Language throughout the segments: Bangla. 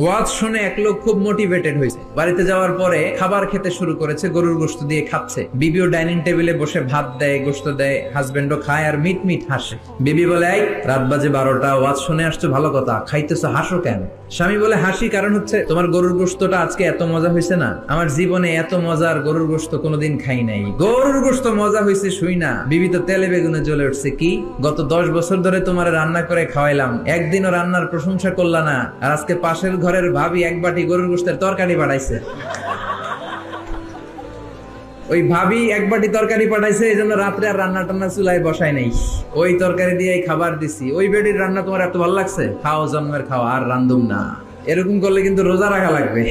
ওয়াজ শুনে এক লোক খুব মোটিভেটেড হয়েছে। বাড়িতে যাওয়ার পরে খাবার খেতে শুরু করেছে, গরুর গোশত দিয়ে খাচ্ছে। বিবিও ডাইনিং টেবিলে বসে ভাত দেয়, গোশত দেয়, হাজবেন্ডও খায় আর মিট মিট হাসে। বিবি বলে, এই রাত বাজে 12টা, ওয়াজ শুনে আসছো ভালো কথা, খাইতেছো, হাসো কেন? স্বামী বলে, হাসি কারণ হচ্ছে তোমার গরুর গোশতটা আজকে এত মজা হয়েছে না, আমার জীবনে এত মজার গরুর গোশত কোনোদিন খাই নাই। গরুর গোশত মজা হয়েছে শুই না বিবি তো তেলে বেগুনে জ্বলে উঠছে। কি, গত 10 বছর ধরে তোমার রান্না করে খাওয়াইলাম, একদিনও রান্নার প্রশংসা করলা না, আর আজকে পাশের ঘরের ভাবি এক বাটি গরুর গোশতের তরকারি পাঠাইছে। ওই ভাবি এক বাটি তরকারি পাঠাইছে, এই জন্য রাত্রে আর রান্না টান্না চুলায় বসাই নাই, ওই তরকারি দিয়ে খাবার দিছি। ওই বেডির রান্না তোমার এত ভালো লাগছে, খাও জন্মের খাও, আর রান্ধুম না। এরকম করলে কিন্তু রোজা রাখা লাগবে।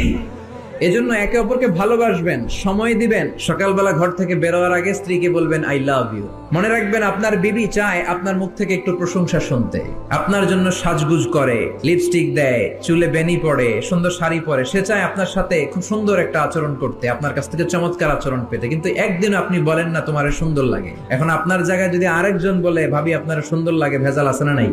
এজন্য একে অপরকে ভালোবাসবেন, সময় দিবেন। সকালবেলা ঘর থেকে বেরোয়ার আগে স্ত্রীকে বলবেন আই লাভ ইউ। মনে রাখবেন, আপনার বিবি চায় আপনার মুখ থেকে একটু প্রশংসা শুনতে। আপনার জন্য সাজগুজ করে, লিপস্টিক দেয়, চুলে বেনি পড়ে, সুন্দর শাড়ি পরে। সে চায় আপনার সাথে খুব সুন্দর একটা আচরণ করতে, আপনার কাছ থেকে চমৎকার আচরণ পেতে। কিন্তু একদিন আপনি বলেন না তোমার সুন্দর লাগে। এখন আপনার জায়গায় যদি আরেকজন বলে ভাবি আপনার সুন্দর লাগে, ভেজাল আছে না নাই?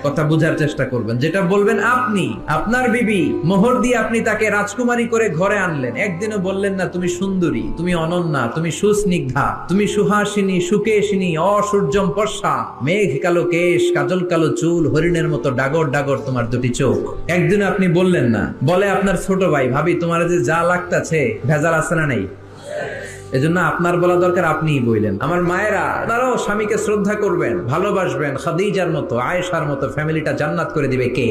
কথা বুঝার চেষ্টা করবেন। যেটা বলবেন আপনি, আপনার বিবি মোহর দিয়ে আপনি তাকে রাজকুমারী করে ঘরে আনলেন, একদিনও বললেন না তুমি সুন্দরী, তুমি অনন্যা, তুমি সুস্নিগ্ধা, তুমি সুহাসিনী, সুকেশিনী, অসূর্যম পর্ষা, মেঘ কালো কেশ, কাজল কালো চুল, হরিণের মতো ডাগর ডাগর তোমার দুটি চোখ। একদিন আপনি বললেন না। বলে আপনার ছোট ভাই, ভাবি তোমার যে যা লাগতাছে, ভেজাল আছে না নাই? এজন্য আপনার বলা দরকার, আপনিই বললেন। আমার মায়েরা, আপনারাও স্বামীকে শ্রদ্ধা করবেন, ভালোবাসবেন। খাদিজার মতো, আয়েশার মতো ফ্যামিলিটা জান্নাত করে দিবে কে?